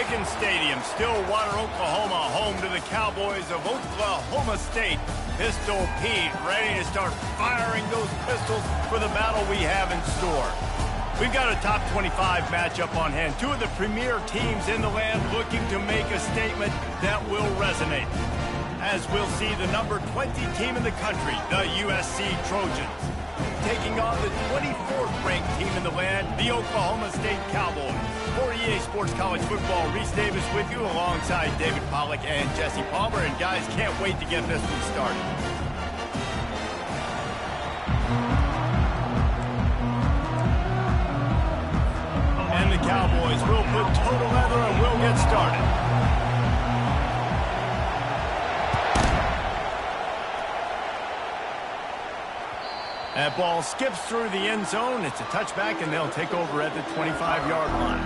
Pickens Stadium, Stillwater, Oklahoma, home to the Cowboys of Oklahoma State. Pistol Pete ready to start firing those pistols for the battle we have in store. We've got a top 25 matchup on hand. Two of the premier teams in the land looking to make a statement that will resonate. As we'll see the number 20 team in the country, the USC Trojans, taking on the 24th ranked team in the land, the Oklahoma State Cowboys. For EA Sports College Football, Reese Davis with you alongside David Pollack and Jesse Palmer. And guys, can't wait to get this one started. And the Cowboys will put total leather and we'll get started. That ball skips through the end zone. It's a touchback, and they'll take over at the 25-yard line.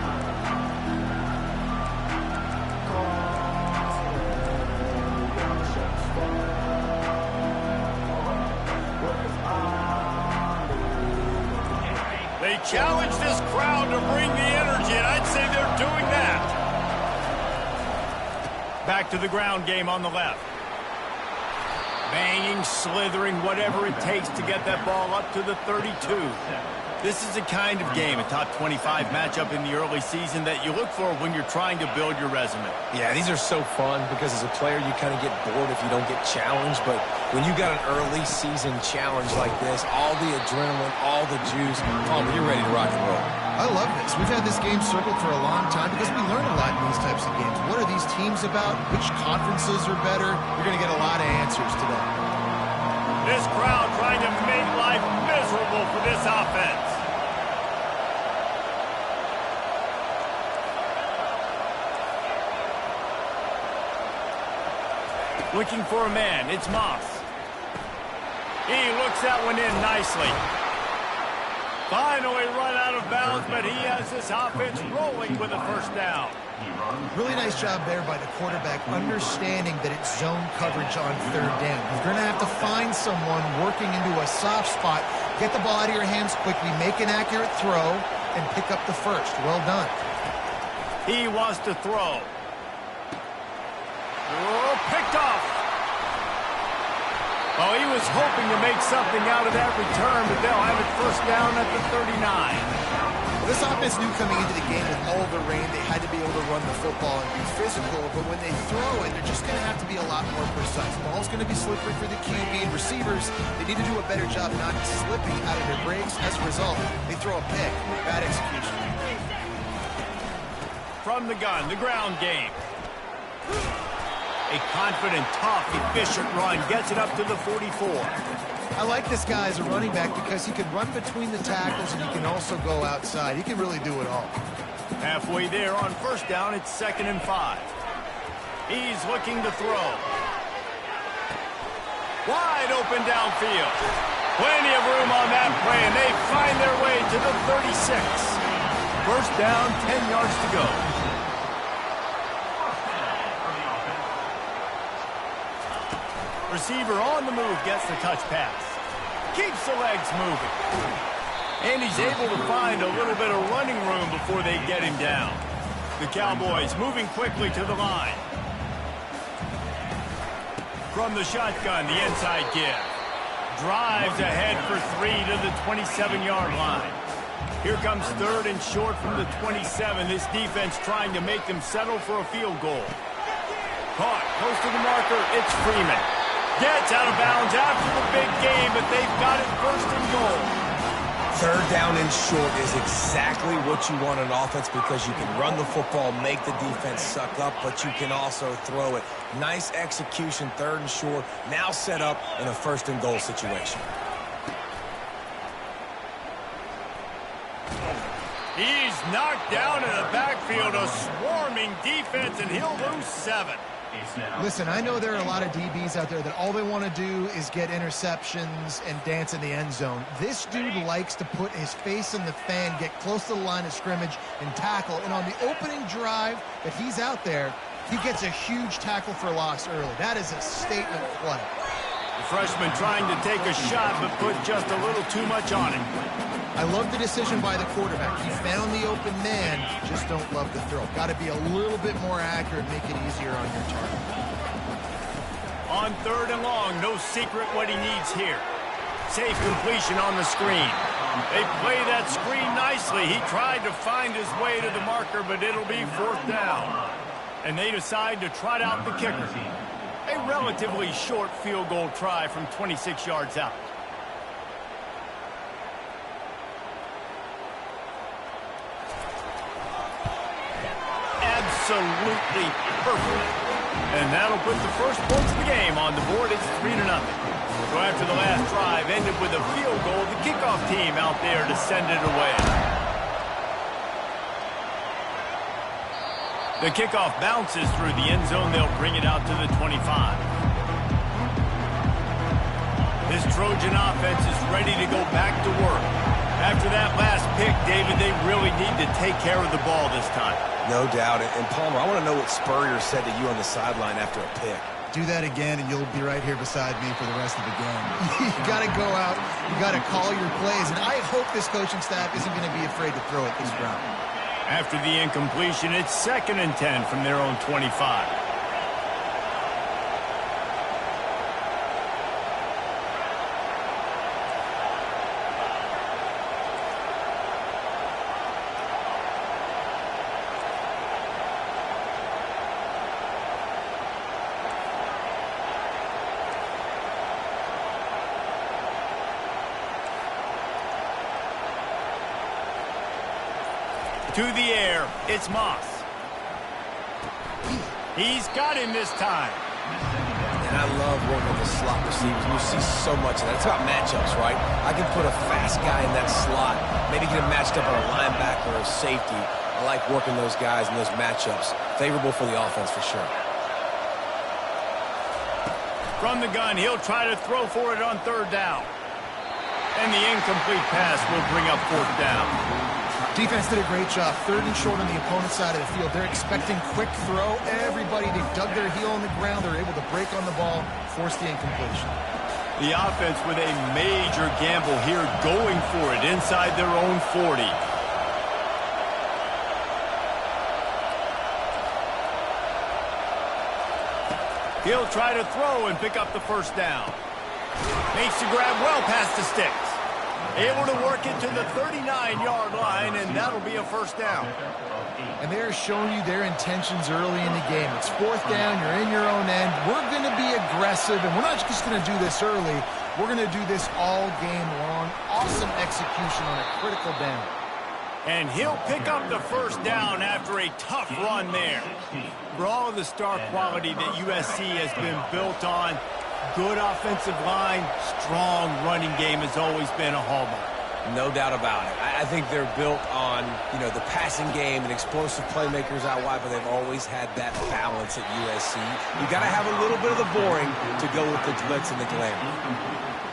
They challenge this crowd to bring the energy, and I'd say they're doing that. Back to the ground game on the left. Banging, slithering, whatever it takes to get that ball up to the 32. This is the kind of game, a top 25 matchup in the early season, that you look for when you're trying to build your resume. Yeah, these are so fun because as a player, you kind of get bored if you don't get challenged. But when you got an early season challenge like this, all the adrenaline, all the juice, you're ready to rock and roll. I love this. We've had this game circled for a long time because we learn a lot in these types of games. What are these teams about? Which conferences are better? You're going to get a lot of answers today. This crowd trying to make life miserable for this offense. Looking for a man. It's Moss. He looks that one in nicely. Finally run out of bounds, but he has this offense rolling with a first down. Really nice job there by the quarterback, understanding that it's zone coverage on third down. You're going to have to find someone working into a soft spot, get the ball out of your hands quickly, make an accurate throw, and pick up the first. Well done. He wants to throw. Oh, picked off. Oh, he was hoping to make something out of that return, but they'll have it first down at the 39. Well, this offense knew coming into the game with all the rain, they had to be able to run the football and be physical, but when they throw it, they're just going to have to be a lot more precise. The ball's going to be slippery for the QB and receivers. They need to do a better job not slipping out of their breaks. As a result, they throw a pick. Bad execution. From the gun, the ground game. A confident, tough, efficient run gets it up to the 44. I like this guy as a running back because he can run between the tackles and he can also go outside. He can really do it all. Halfway there on first down, it's 2nd and 5. He's looking to throw. Wide open downfield. Plenty of room on that play, and they find their way to the 36. First down, 10 yards to go. Receiver on the move gets the touch pass. Keeps the legs moving. And he's able to find a little bit of running room before they get him down. The Cowboys moving quickly to the line. From the shotgun, the inside give. Drives ahead for 3 to the 27-yard line. Here comes 3rd and short from the 27. This defense trying to make them settle for a field goal. Caught, close to the marker, it's Freeman. Gets out of bounds after the big game, but they've got it 1st and goal. 3rd down and short is exactly what you want on offense because you can run the football, make the defense suck up, but you can also throw it. Nice execution, 3rd and short, now set up in a 1st and goal situation. He's knocked down in the backfield, a swarming defense, and he'll lose 7. Listen, I know there are a lot of DBs out there that all they want to do is get interceptions and dance in the end zone. This dude likes to put his face in the fan, get close to the line of scrimmage, and tackle. And on the opening drive that he's out there, he gets a huge tackle for loss early. That is a statement play. The freshman trying to take a shot, but put just a little too much on it. I love the decision by the quarterback. He found the open man, just don't love the throw. Got to be a little bit more accurate, make it easier on your target. On 3rd and long, no secret what he needs here. Safe completion on the screen. They play that screen nicely. He tried to find his way to the marker, but it'll be 4th down. And they decide to trot out the kicker. A relatively short field goal try from 26 yards out. Absolutely perfect. And that'll put the first points of the game on the board. It's 3-0. So after the last drive ended with a field goal, the kickoff team out there to send it away. The kickoff bounces through the end zone. They'll bring it out to the 25. This Trojan offense is ready to go back to work. After that last pick, David, they really need to take care of the ball this time. No doubt. And Palmer, I want to know what Spurrier said to you on the sideline after a pick. Do that again, and you'll be right here beside me for the rest of the game. You got to go out. You got to call your plays, and I hope this coaching staff isn't going to be afraid to throw it this round. After the incompletion, it's 2nd and 10 from their own 25. To the air, it's Moss. He's got him this time. And I love working with the slot receivers. You see so much of that. It's about matchups, right? I can put a fast guy in that slot, maybe get him matched up on a linebacker or a safety. I like working those guys in those matchups. Favorable for the offense for sure. From the gun, he'll try to throw for it on 3rd down. And the incomplete pass will bring up 4th down. Defense did a great job. 3rd and short on the opponent's side of the field. They're expecting quick throw. Everybody, they dug their heel on the ground. They're able to break on the ball, force the incompletion. The offense with a major gamble here, going for it inside their own 40. He'll try to throw and pick up the 1st down. Makes the grab well past the sticks. Able to work it to the 39-yard line, and that'll be a 1st down. And they're showing you their intentions early in the game. It's 4th down. You're in your own end. We're going to be aggressive, and we're not just going to do this early. We're going to do this all game long. Awesome execution on a critical down. And he'll pick up the 1st down after a tough run there. For all of the star quality that USC has been built on, good offensive line, strong running game has always been a hallmark. No doubt about it. I think they're built on, the passing game and explosive playmakers out wide, but they've always had that balance at USC. You got to have a little bit of the boring to go with the glitz and the glamour.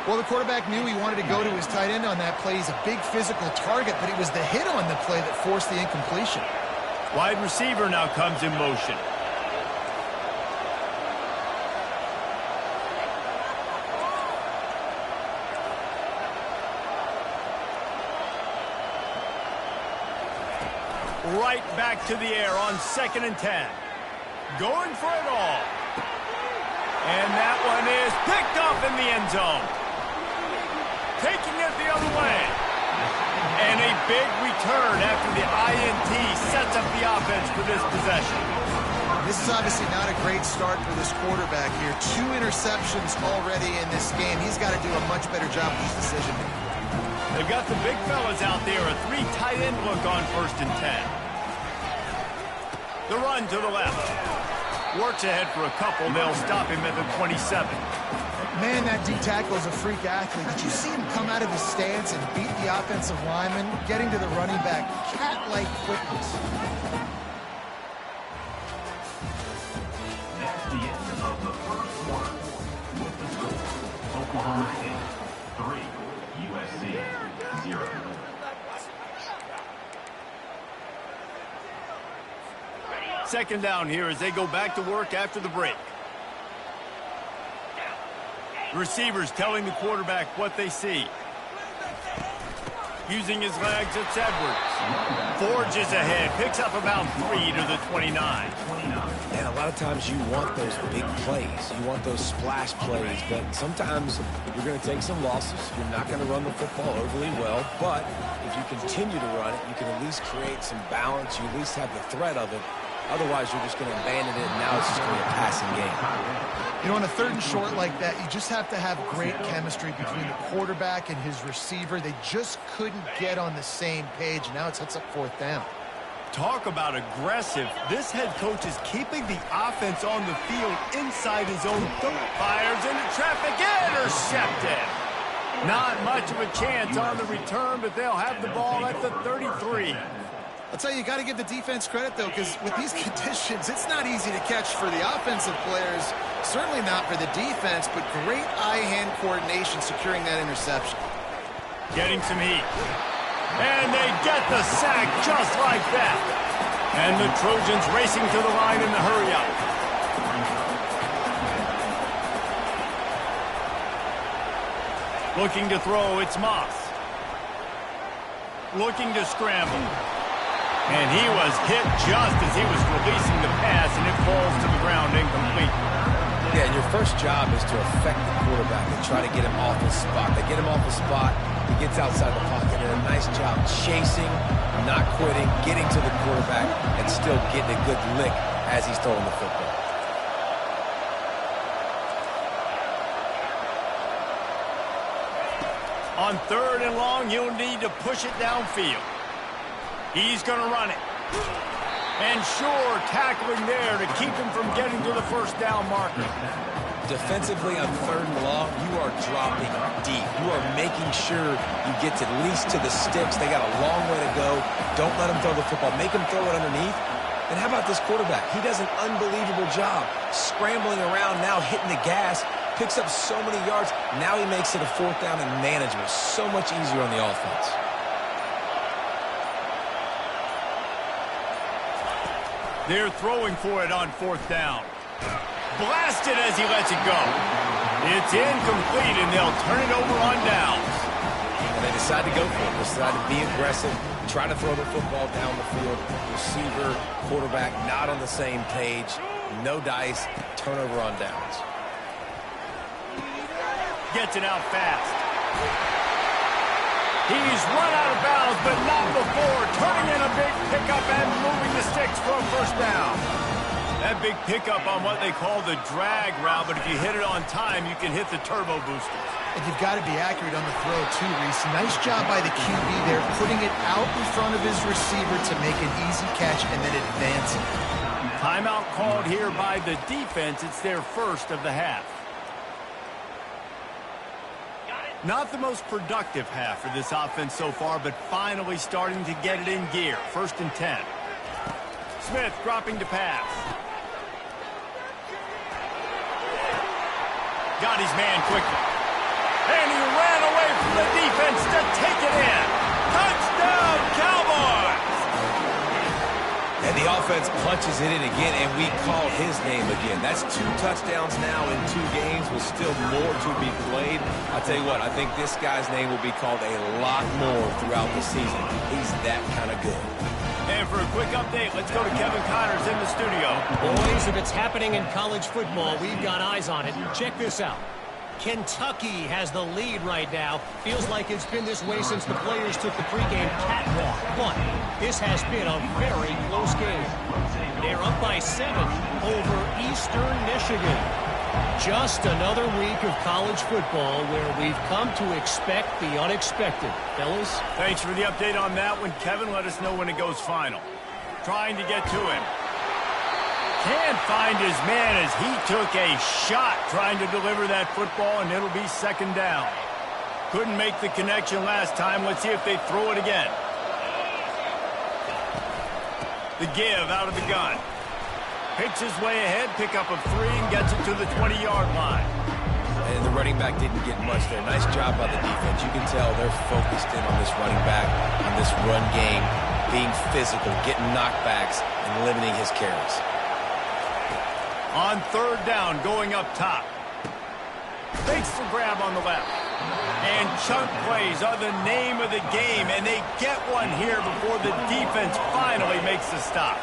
Well, the quarterback knew he wanted to go to his tight end on that play. He's a big physical target, but it was the hit on the play that forced the incompletion. Wide receiver now comes in motion. Right back to the air on 2nd and 10. Going for it all. And that one is picked off in the end zone. Taking it the other way. And a big return after the INT sets up the offense for this possession. This is obviously not a great start for this quarterback here. 2 interceptions already in this game. He's got to do a much better job with his decision-making. They've got the big fellas out there. A 3 tight end look on 1st and 10. The run to the left. Works ahead for a couple. They'll stop him at the 27. Man, that D tackle is a freak athlete. Did you see him come out of his stance and beat the offensive lineman, getting to the running back? Cat-like quickness. That's the end of the first quarter. With the score, Oklahoma State 3, USC 0. Second down here as they go back to work after the break. Receivers telling the quarterback what they see. Using his legs, it's Edwards. Forges ahead, picks up about 3 to the 29. And a lot of times you want those big plays. You want those splash plays, but sometimes you're going to take some losses. You're not going to run the football overly well, but if you continue to run it, you can at least create some balance. You at least have the threat of it. Otherwise, you're just going to abandon it, and now it's just going to be a passing game. You know, on a 3rd and short like that, you just have to have great chemistry between the quarterback and his receiver. They just couldn't get on the same page. Now it sets up 4th down. Talk about aggressive. This head coach is keeping the offense on the field inside his own 30. Fires into traffic, intercepted. Not much of a chance on the return, but they'll have the ball at the 33. I'll tell you, you got to give the defense credit, though, because with these conditions, it's not easy to catch for the offensive players, certainly not for the defense, but great eye-hand coordination securing that interception. Getting some heat. And they get the sack just like that. And the Trojans racing to the line in the hurry-up. Looking to throw, it's Moss. Looking to scramble. And he was hit just as he was releasing the pass, and it falls to the ground incomplete. Yeah, and your first job is to affect the quarterback and try to get him off his spot. They get him off the spot, he gets outside the pocket, and a nice job chasing, not quitting, getting to the quarterback, and still getting a good lick as he's throwing the football. On 3rd and long, he'll need to push it downfield. He's going to run it. And sure, tackling there to keep him from getting to the 1st down marker. Defensively on 3rd and long, you are dropping deep. You are making sure you get at least to the sticks. They got a long way to go. Don't let him throw the football. Make him throw it underneath. And how about this quarterback? He does an unbelievable job scrambling around, now hitting the gas, picks up so many yards. Now he makes it a 4th down and manageable. So much easier on the offense. They're throwing for it on 4th down. Blasted as he lets it go. It's incomplete, and they'll turn it over on downs. And they decide to go for it. They decide to be aggressive, try to throw the football down the field. Receiver, quarterback, not on the same page. No dice. Turnover on downs. Gets it out fast. He's run out of bounds, but not before. Turning in a big pickup and moving the sticks for a 1st down. That big pickup on what they call the drag route, but if you hit it on time, you can hit the turbo boosters. And you've got to be accurate on the throw, too, Reese. Nice job by the QB there, putting it out in front of his receiver to make an easy catch and then advancing. Timeout called here by the defense. It's their 1st of the half. Not the most productive half for this offense so far, but finally starting to get it in gear. 1st and 10. Smith dropping to pass. Got his man quickly. And he ran away from the defense to take it in. Touchdown, Cowboys! And the offense punches it in again, and we call his name again. That's 2 touchdowns now in 2 games with still more to be played. I'll tell you what, I think this guy's name will be called a lot more throughout the season. He's that kind of good. And for a quick update, let's go to Kevin Connors in the studio. Boys, if it's happening in college football, we've got eyes on it. Check this out. Kentucky has the lead right now. Feels like it's been this way since the players took the pregame catwalk. But this has been a very close game. They're up by 7 over Eastern Michigan. Just another week of college football where we've come to expect the unexpected. Fellas? Thanks for the update on that one, Kevin. Let us know when it goes final. Trying to get to him. Can't find his man as he took a shot trying to deliver that football, and it'll be 2nd down. Couldn't make the connection last time. Let's see if they throw it again. The give out of the gun. Picks his way ahead, pick up of 3, and gets it to the 20-yard line. And the running back didn't get much there. Nice job by the defense. You can tell they're focused in on this running back, on this run game, being physical, getting knockbacks, and limiting his carries. On 3rd down, going up top. Fakes the grab on the left. And chunk plays are the name of the game, and they get one here before the defense finally makes the stop.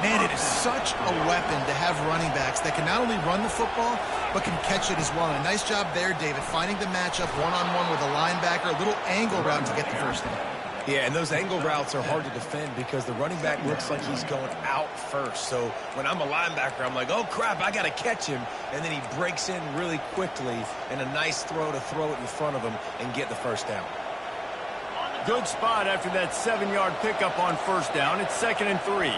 Man, it is such a weapon to have running backs that can not only run the football, but can catch it as well. And a nice job there, David, finding the matchup one-on-one with a linebacker, a little angle route to get the first down. Yeah, and those angle routes are hard to defend because the running back looks like he's going out first. So when I'm a linebacker, I'm like, oh, crap, I got to catch him. And then he breaks in really quickly, and a nice throw to throw it in front of him and get the first down. Good spot after that 7-yard pickup on first down. It's 2nd and 3.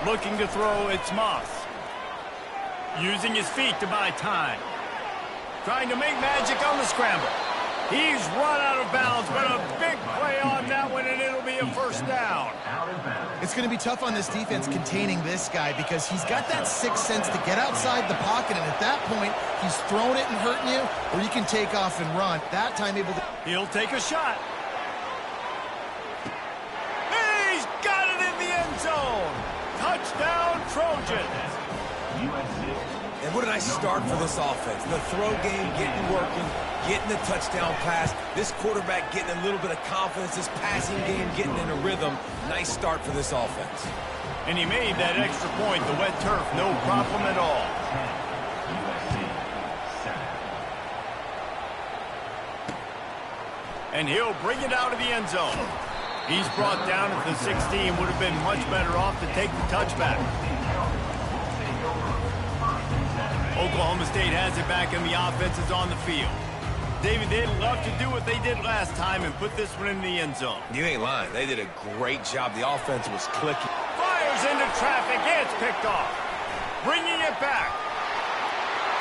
Looking to throw, it's Moss. Using his feet to buy time. Trying to make magic on the scramble. He's run out of bounds, but a big play on that one, and it'll be a first down. It's going to be tough on this defense containing this guy because he's got that sixth sense to get outside the pocket, and at that point, he's throwing it and hurting you, or you can take off and run. That time able to... He'll take a shot. He's got it in the end zone. Touchdown, Trojans. And what a nice start for this offense. The throw game getting working, getting the touchdown pass. This quarterback getting a little bit of confidence. This passing game getting in a rhythm. Nice start for this offense. And he made that extra point. The wet turf, no problem at all. And he'll bring it out of the end zone. He's brought down at the 16. Would have been much better off to take the touchback. Oklahoma State has it back, and the offense is on the field. David, they'd love to do what they did last time and put this one in the end zone. You ain't lying. They did a great job. The offense was clicking. Fires into traffic. It's picked off. Bringing it back.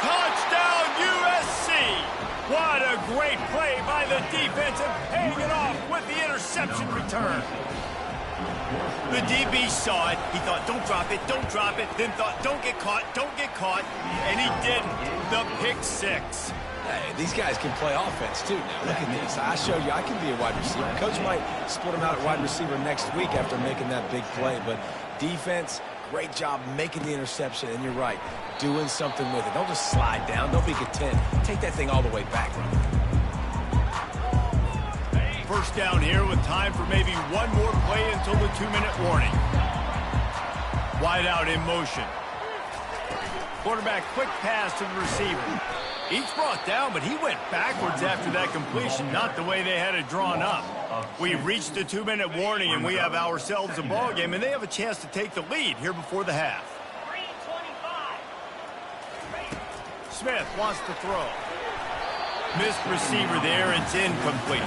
Touchdown, USC. What a great play by the defense and paying it off with the interception return. The DB saw it. He thought, don't drop it, don't drop it. Then thought, don't get caught, and he didn't. The pick six. Hey, these guys can play offense, too, now. Look at this. I showed you I can be a wide receiver. Coach might split him out at wide receiver next week after making that big play. But defense, great job making the interception. And you're right, doing something with it. Don't just slide down. Don't be content. Take that thing all the way back. First down here with time for maybe one more play until the 2-minute warning. Wide out in motion. Quarterback quick pass to the receiver. Each brought down, but he went backwards after that completion, not the way they had it drawn up. We reached the 2-minute warning, and we have ourselves a ball game, and they have a chance to take the lead here before the half. Smith wants to throw. Missed receiver there. It's incomplete.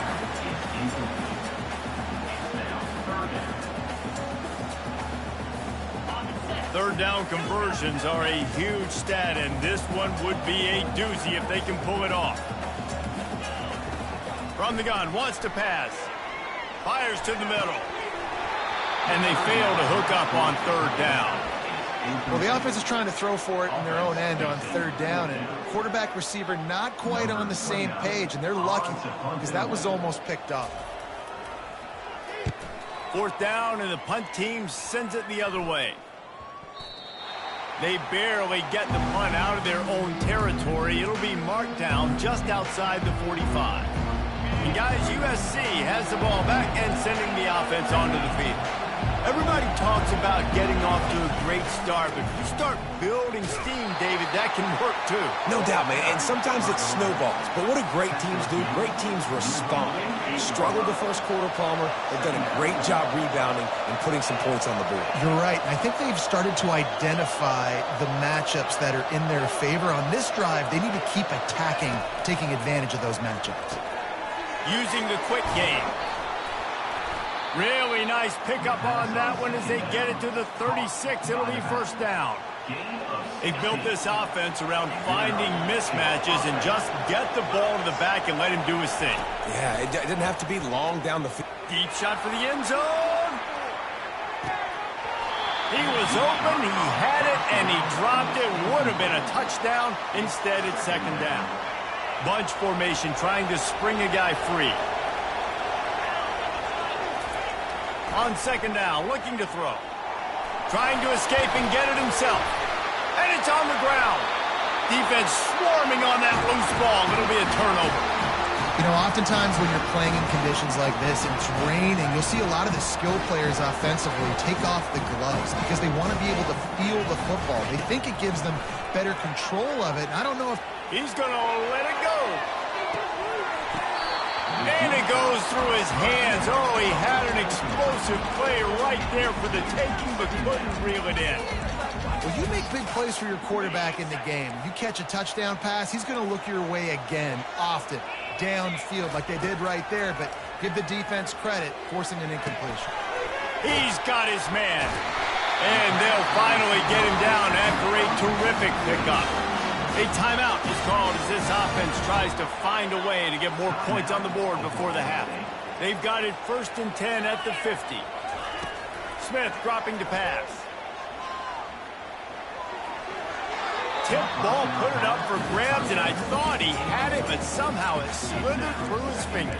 Third down conversions are a huge stat, and this one would be a doozy if they can pull it off. From the gun, wants to pass. Fires to the middle. And they fail to hook up on third down. Well, the offense is trying to throw for it in their own end on third down, and quarterback receiver not quite on the same page, and they're lucky because that was almost picked up. Fourth down, and the punt team sends it the other way. They barely get the punt out of their own territory. It'll be marked down just outside the 45. And guys, USC has the ball back and sending the offense onto the field. Everybody talks about getting off to a great start, but if you start building steam, David, that can work too. No doubt, man, and sometimes it snowballs. But what do great teams do? Great teams respond. Struggled the first quarter, Palmer. They've done a great job rebounding and putting some points on the board. You're right. I think they've started to identify the matchups that are in their favor. On this drive, they need to keep attacking, taking advantage of those matchups. Using the quick game. Really nice pickup on that one as they get it to the 36. It'll be first down. They built this offense around finding mismatches and just get the ball to the back and let him do his thing. Yeah, it didn't have to be long down the field. Deep shot for the end zone. He was open, he had it, and he dropped it. Would have been a touchdown. Instead, it's second down. Bunch formation trying to spring a guy free. On second down, looking to throw. Trying to escape and get it himself. And it's on the ground. defense swarming on that loose ball. It'll be a turnover. You know, oftentimes when you're playing in conditions like this and it's raining, you'll see a lot of the skill players offensively take off the gloves because they want to be able to feel the football. They think it gives them better control of it. I don't know if... He's going to let it go. And it goes through his hands. Oh, he had an explosive play right there for the taking, but couldn't reel it in. When you make big plays for your quarterback in the game, you catch a touchdown pass, he's going to look your way again, often, downfield like they did right there, but give the defense credit, forcing an incompletion. He's got his man. And they'll finally get him down after a terrific pickup. A timeout is called as this offense tries to find a way to get more points on the board before the half. They've got it 1st and 10 at the 50. Smith dropping to pass. Tip ball, put it up for grabs, and I thought he had it, but somehow it slithered through his fingers.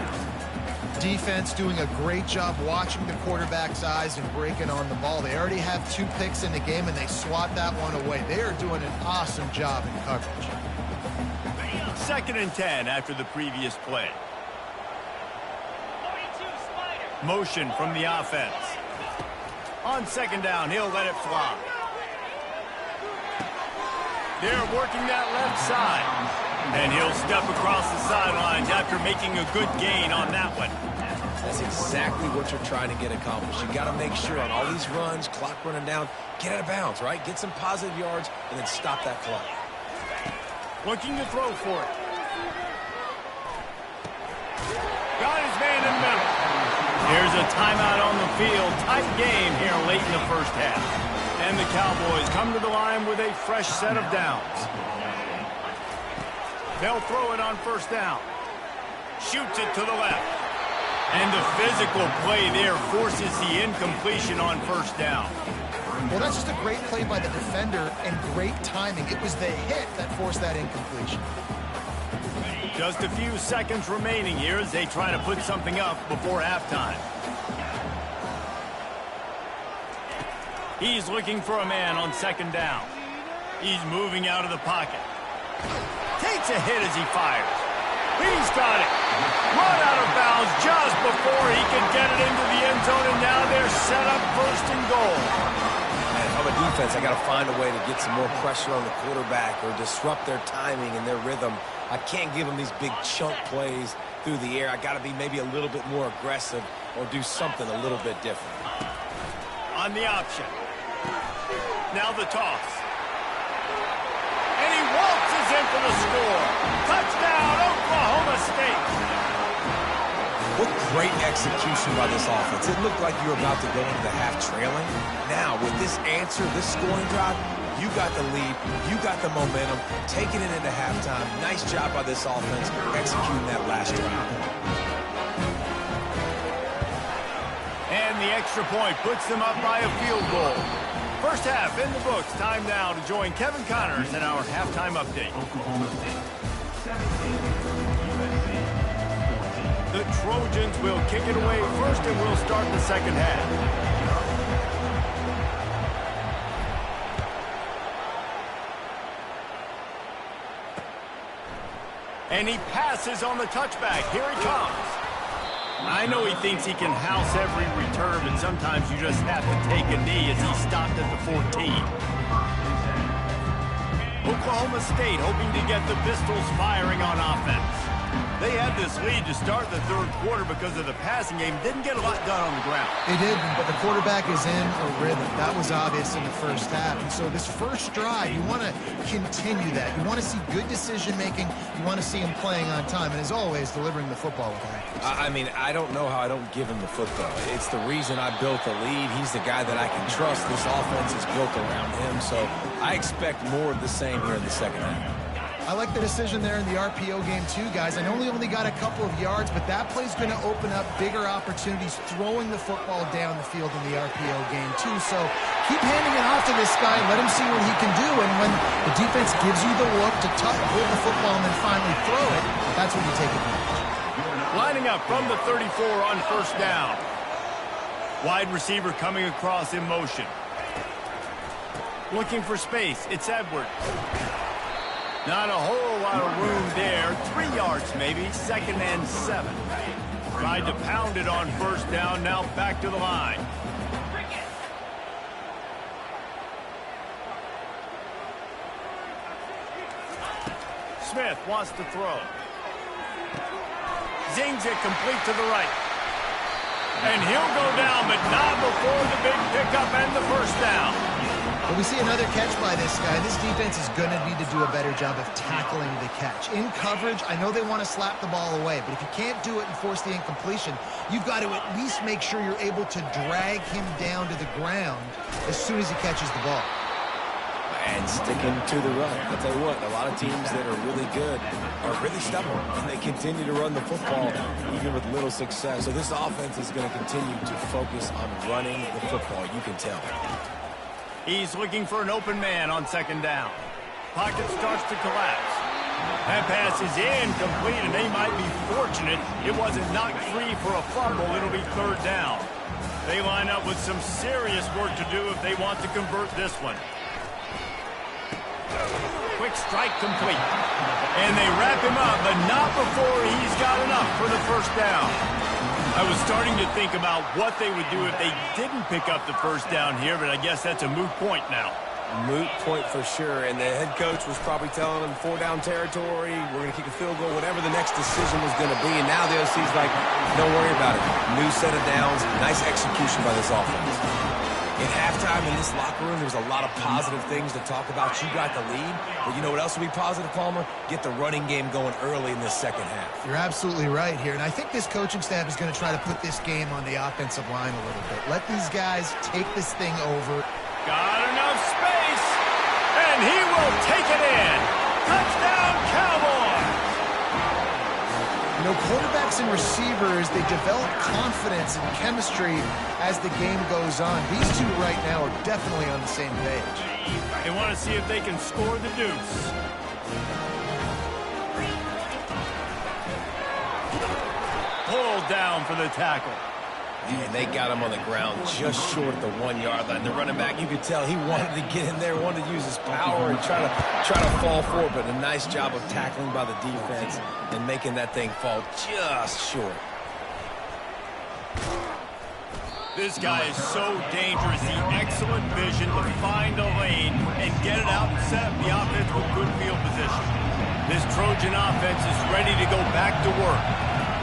Defense doing a great job watching the quarterback's eyes and breaking on the ball. They already have 2 picks in the game, and they swat that one away. They are doing an awesome job in coverage. 2nd and 10 after the previous play. Motion from the offense. On 2nd down, he'll let it fly. They're working that left side. And he'll step across the sidelines after making a good gain on that one. That's exactly what you're trying to get accomplished. You got to make sure on all these runs, clock running down, get out of bounds, right? Get some positive yards, and then stop that clock. Looking to throw for it. Got his man in the middle. Here's a timeout on the field. Tight game here late in the first half. And the Cowboys come to the line with a fresh set of downs. They'll throw it on 1st down. Shoots it to the left. And the physical play there forces the incompletion on 1st down. Well, that's just a great play by the defender and great timing. It was the hit that forced that incompletion. Just a few seconds remaining here as they try to put something up before halftime. He's looking for a man on 2nd down. He's moving out of the pocket. Takes a hit as he fires. He's got it. Run out of bounds just before he can get it into the end zone, and now they're set up 1st and goal. And on the defense, I got to find a way to get some more pressure on the quarterback or disrupt their timing and their rhythm. I can't give them these big chunk plays through the air. I got to be maybe a little bit more aggressive or do something a little bit different. On the option. Now the toss. And he waltzes in for the score. Touchdown, Oklahoma State. What great execution by this offense. It looked like you were about to go into the half trailing. Now, with this answer, this scoring drive, you got the lead, you got the momentum, taking it into halftime. Nice job by this offense executing that last drive. And the extra point puts them up by a field goal. First half in the books. Time now to join Kevin Connors in our halftime update. Oklahoma State 17, USC 14. The Trojans will kick it away first, and we'll start the 2nd half. And he passes on the touchback. Here he comes. I know he thinks he can house every return, but sometimes you just have to take a knee as he stopped at the 14. Oklahoma State hoping to get the Pistols firing on offense. They had this lead to start the 3rd quarter because of the passing game. Didn't get a lot done on the ground. They didn't, but the quarterback is in a rhythm. That was obvious in the first half. And so this first drive, you want to continue that. You want to see good decision-making. You want to see him playing on time. And as always, delivering the football with accuracy. I mean, I don't know how I don't give him the football. It's the reason I built the lead. He's the guy that I can trust. This offense is built around him. So I expect more of the same here in the 2nd half. I like the decision there in the RPO game too, guys. I know he only got a couple of yards, but that play's going to open up bigger opportunities throwing the football down the field in the RPO game too. So keep handing it off to this guy. Let him see what he can do. And when the defense gives you the look to hold the football and then finally throw it, that's when you take advantage. Lining up from the 34 on 1st down. Wide receiver coming across in motion. Looking for space. It's Edwards. Not a whole lot of room there. 3 yards maybe, 2nd and 7. Tried to pound it on 1st down, now back to the line. Smith wants to throw. Zings it complete to the right. And he'll go down, but not before the big pickup and the 1st down. But we see another catch by this guy. This defense is going to need to do a better job of tackling the catch. In coverage, I know they want to slap the ball away, but if you can't do it and force the incompletion, you've got to at least make sure you're able to drag him down to the ground as soon as he catches the ball. And sticking to the run. I'll tell you what, a lot of teams that are really good are really stubborn, and they continue to run the football even with little success. So this offense is going to continue to focus on running the football. You can tell. He's looking for an open man on 2nd down. Pocket starts to collapse. That pass is incomplete, and they might be fortunate it wasn't knocked free for a fumble. It'll be 3rd down. They line up with some serious work to do if they want to convert this one. Quick strike complete. And they wrap him up, but not before he's got enough for the 1st down. I was starting to think about what they would do if they didn't pick up the 1st down here, but I guess that's a moot point now. Moot point for sure, and the head coach was probably telling them 4-down territory, we're going to kick a field goal, whatever the next decision was going to be, and now the OC's like, don't worry about it. New set of downs, nice execution by this offense. At halftime in this locker room, there's a lot of positive things to talk about. You got the lead, but you know what else will be positive, Palmer? Get the running game going early in this 2nd half. You're absolutely right here, and I think this coaching staff is going to try to put this game on the offensive line a little bit. Let these guys take this thing over. Got enough space, and he will take it in. Touchdown, Cowboys! You know, quarterbacks and receivers, they develop confidence and chemistry as the game goes on. These two right now are definitely on the same page. They want to see if they can score the deuce. Pulled down for the tackle. And they got him on the ground just short of the 1-yard line. The running back, you could tell he wanted to get in there, wanted to use his power and try to fall forward, but a nice job of tackling by the defense and making that thing fall just short. This guy is so dangerous. The excellent vision to find a lane and get it out and set up the offense with good field position. This Trojan offense is ready to go back to work.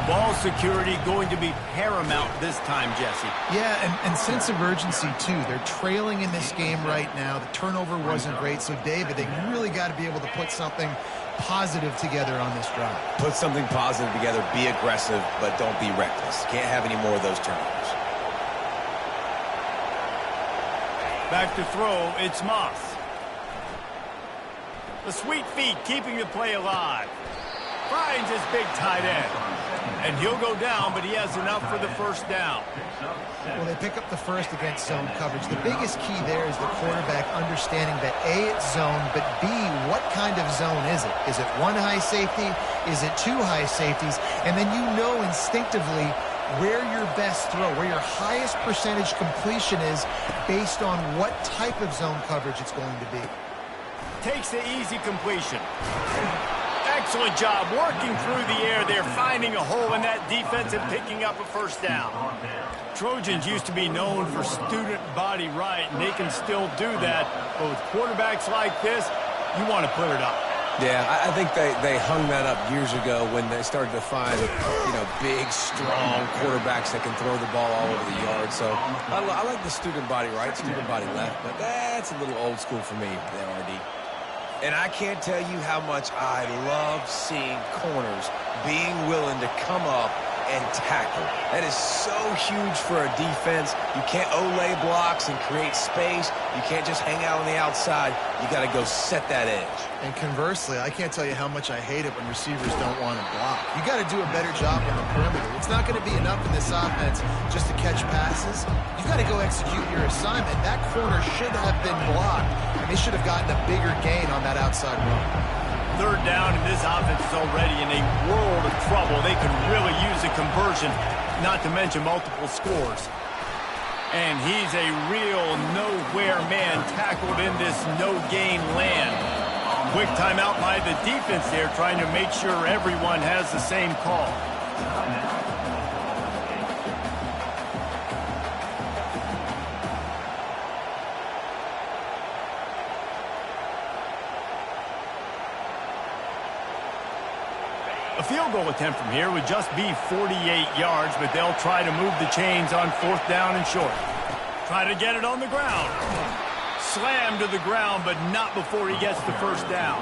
Ball security going to be paramount this time, Jesse. Yeah, and sense of urgency, too. They're trailing in this game right now. The turnover wasn't great. So, David, they really got to be able to put something positive together on this drive. Put something positive together. Be aggressive, but don't be reckless. Can't have any more of those turnovers. Back to throw, it's Moss. The sweet feet keeping the play alive. Finds his big tight end. And he'll go down, but he has enough for the 1st down. Well, they pick up the 1st against zone coverage. The biggest key there is the quarterback understanding that A, it's zone, but B, what kind of zone is it? Is it 1 high safety? Is it 2 high safeties? And then you know instinctively where your best throw, where your highest percentage completion is based on what type of zone coverage it's going to be. Takes the easy completion. Excellent job working through the air there, finding a hole in that defense and picking up a 1st down. Trojans used to be known for student body right, and they can still do that. But with quarterbacks like this, you want to put it up. Yeah, I think they hung that up years ago when they started to find, big, strong quarterbacks that can throw the ball all over the yard. So I like the student body right, student body left, but that's a little old school for me, the RD. And I can't tell you how much I love seeing corners being willing to come up and tackle. That is so huge for a defense. You can't olay blocks and create space. You can't just hang out on the outside. You got to go set that edge. And conversely, I can't tell you how much I hate it when receivers don't want to block. You got to do a better job on the perimeter. It's not going to be enough in this offense just to catch passes. You got to go execute your assignment. That corner should have been blocked, and they should have gotten a bigger gain on that outside run. 3rd down, and this offense is already in a world of trouble. They could really use a conversion, not to mention multiple scores. And he's a real nowhere man tackled in this no-gain land. Quick timeout by the defense there, trying to make sure everyone has the same call. A field goal attempt from here would just be 48 yards, but they'll try to move the chains on 4th down and short. Try to get it on the ground. Slammed to the ground, but not before he gets the first down.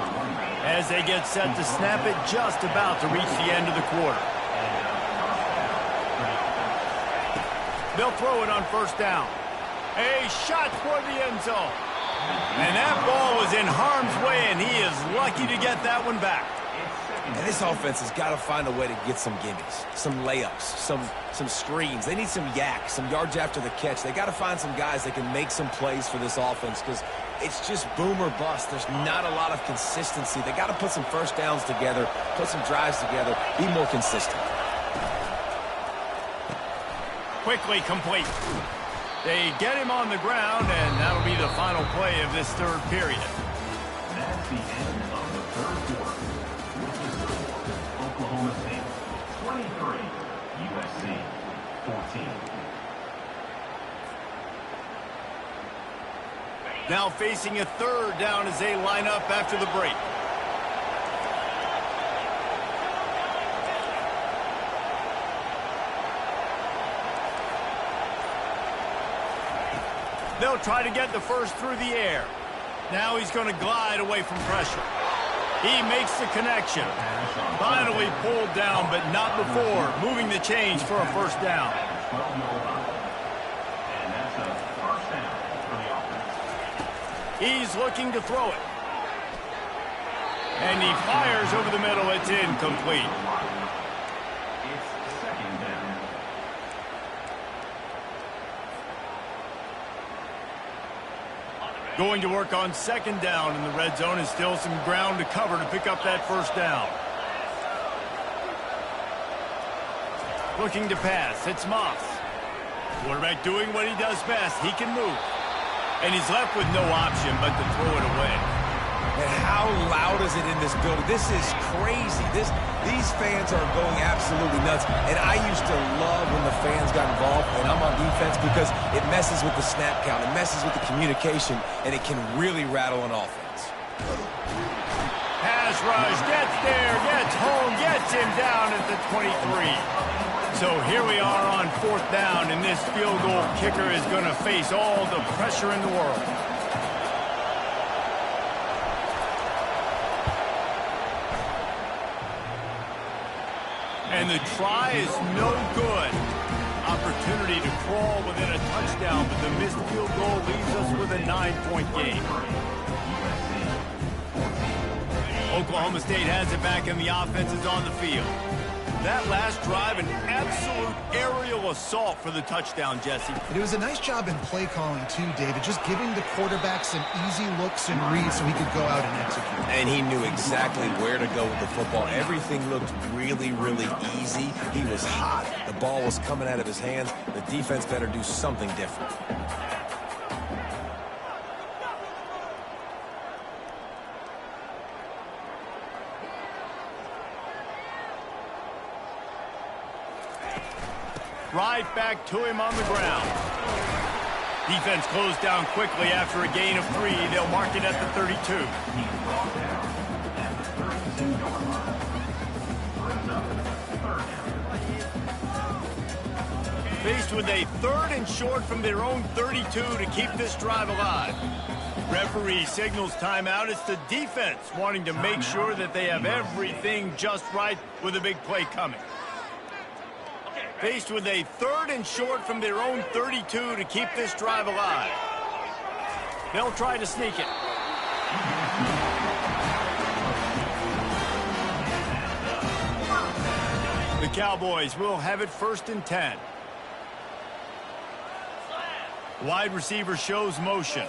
As they get set to snap it, just about to reach the end of the quarter. They'll throw it on 1st down. A shot toward the end zone. And that ball was in harm's way, and he is lucky to get that one back. And this offense has got to find a way to get some gimmies, some layups, some screens. They need some yak, some yards after the catch. They got to find some guys that can make some plays for this offense because it's just boom or bust. There's not a lot of consistency. They got to put some first downs together, put some drives together, be more consistent. Quickly complete. They get him on the ground, and that'll be the final play of this 3rd period. That's the end of the 3rd quarter. Oklahoma State 23, USC 14. Now facing a 3rd down as they line up after the break. They'll try to get the first through the air. Now he's going to glide away from pressure. He makes the connection. Finally pulled down, but not before moving the chains for a 1st down. And that's a 1st down for the offense. He's looking to throw it. And he fires over the middle. It's incomplete. It's 2nd down. Going to work on 2nd down in the red zone, and still some ground to cover to pick up that 1st down. Looking to pass. It's Moss. Quarterback doing what he does best. He can move. And he's left with no option but to throw it away. And how loud is it in this building? This is crazy. These fans are going absolutely nuts. And I used to love when the fans got involved, and I'm on defense, because it messes with the snap count. It messes with the communication, and it can really rattle an offense. Pass rush, gets there, gets home, gets him down at the 23. So here we are on 4th down, and this field goal kicker is going to face all the pressure in the world. And the try is no good. Opportunity to crawl within a touchdown, but the missed field goal leaves us with a 9-point game. Oklahoma State has it back, and the offense is on the field. That last drive, an absolute aerial assault for the touchdown, Jesse. And it was a nice job in play calling, too, David, just giving the quarterback some easy looks and reads so he could go out and execute. And he knew exactly where to go with the football. Everything looked really, really easy. He was hot. The ball was coming out of his hands. The defense better do something different. Right back to him on the ground. Defense closed down quickly after a gain of 3. They'll mark it at the 32. He's brought down at the 32-yard line. Brings up 3rd down. Faced with a 3rd and short from their own 32 to keep this drive alive. Referee signals timeout. It's the defense wanting to make sure that they have everything just right with a big play coming. Faced with a 3rd and short from their own 32 to keep this drive alive. They'll try to sneak it. The Cowboys will have it 1st and 10. Wide receiver shows motion.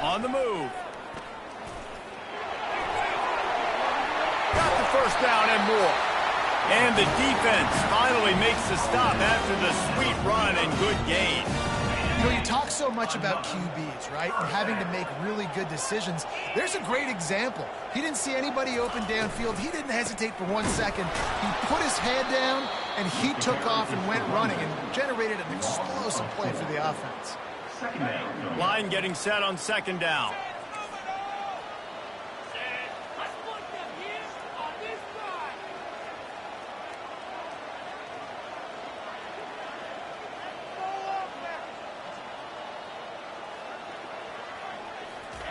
On the move. Got the 1st down and more. And the defense finally makes the stop after the sweet run and good gain. You talk so much about QBs, right, and having to make really good decisions. There's a great example. He didn't see anybody open downfield. He didn't hesitate for 1 second. He put his head down, and he took off and went running and generated an explosive play for the offense. Line getting set on second down.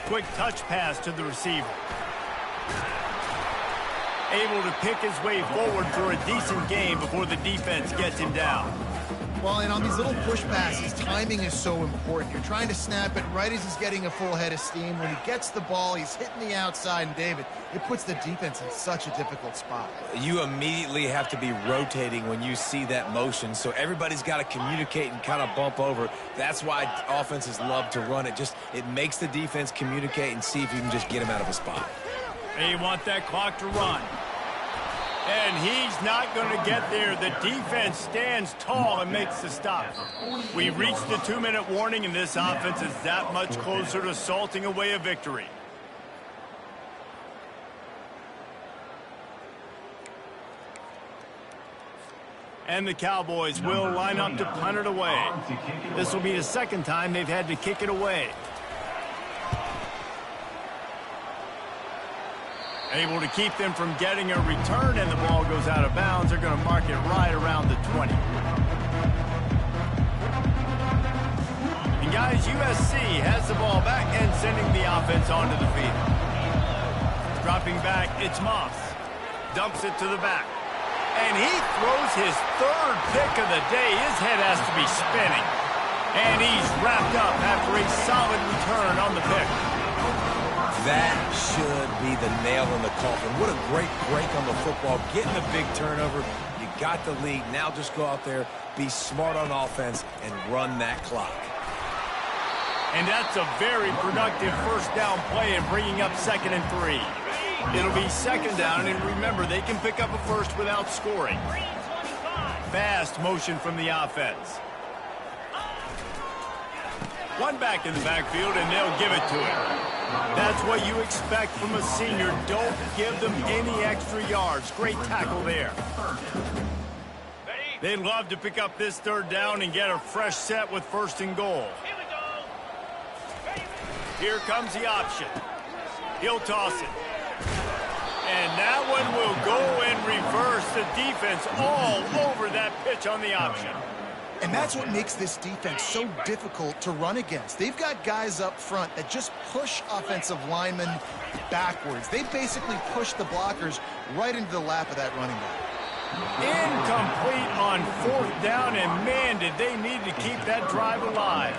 Quick touch pass to the receiver. Able to pick his way forward for a decent gain before the defense gets him down. Well, and on these little push passes, timing is so important. You're trying to snap it right as he's getting a full head of steam. When he gets the ball, he's hitting the outside, and David, it puts the defense in such a difficult spot. You immediately have to be rotating when you see that motion, so everybody's got to communicate and kind of bump over. That's why offenses love to run it. It makes the defense communicate and see if you can just get him out of a spot. They want that clock to run. And he's not going to get there. The defense stands tall and makes the stop. We've reached the 2-minute warning, and this offense is that much closer to salting away a victory. And the Cowboys will line up to punt it away. This will be the second time they've had to kick it away. Able to keep them from getting a return, and the ball goes out of bounds. They're going to mark it right around the 20. And guys, USC has the ball back and sending the offense onto the field. Dropping back, it's Moss. Dumps it to the back. And he throws his third pick of the day. His head has to be spinning. And he's wrapped up after a solid return on the pick. That should be the nail in the coffin. What a great break on the football. Getting a big turnover. You got the lead. Now just go out there, be smart on offense, and run that clock. And that's a very productive first down play and bringing up 2nd and 3. It'll be 2nd down, and remember, they can pick up a first without scoring. Fast motion from the offense. One back in the backfield, and they'll give it to him. That's what you expect from a senior. Don't give them any extra yards. Great tackle there. They'd love to pick up this 3rd down and get a fresh set with 1st and goal. Here comes the option. He'll toss it. And that one will go in reverse. The defense all over that pitch on the option. And that's what makes this defense so difficult to run against. They've got guys up front that just push offensive linemen backwards. They basically push the blockers right into the lap of that running back. Incomplete on 4th down, and man, did they need to keep that drive alive.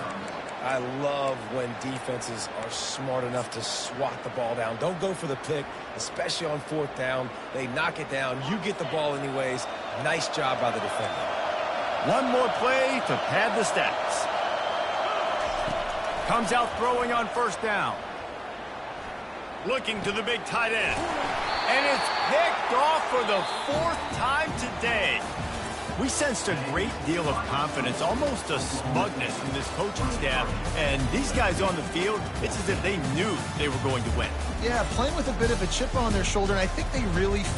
I love when defenses are smart enough to swat the ball down. Don't go for the pick, especially on 4th down. They knock it down. You get the ball anyways. Nice job by the defender. One more play to pad the stats. Comes out throwing on 1st down. Looking to the big tight end. And it's picked off for the 4th time today. We sensed a great deal of confidence, almost a smugness from this coaching staff. And these guys on the field, it's as if they knew they were going to win. Yeah, playing with a bit of a chip on their shoulder, and I think they really felt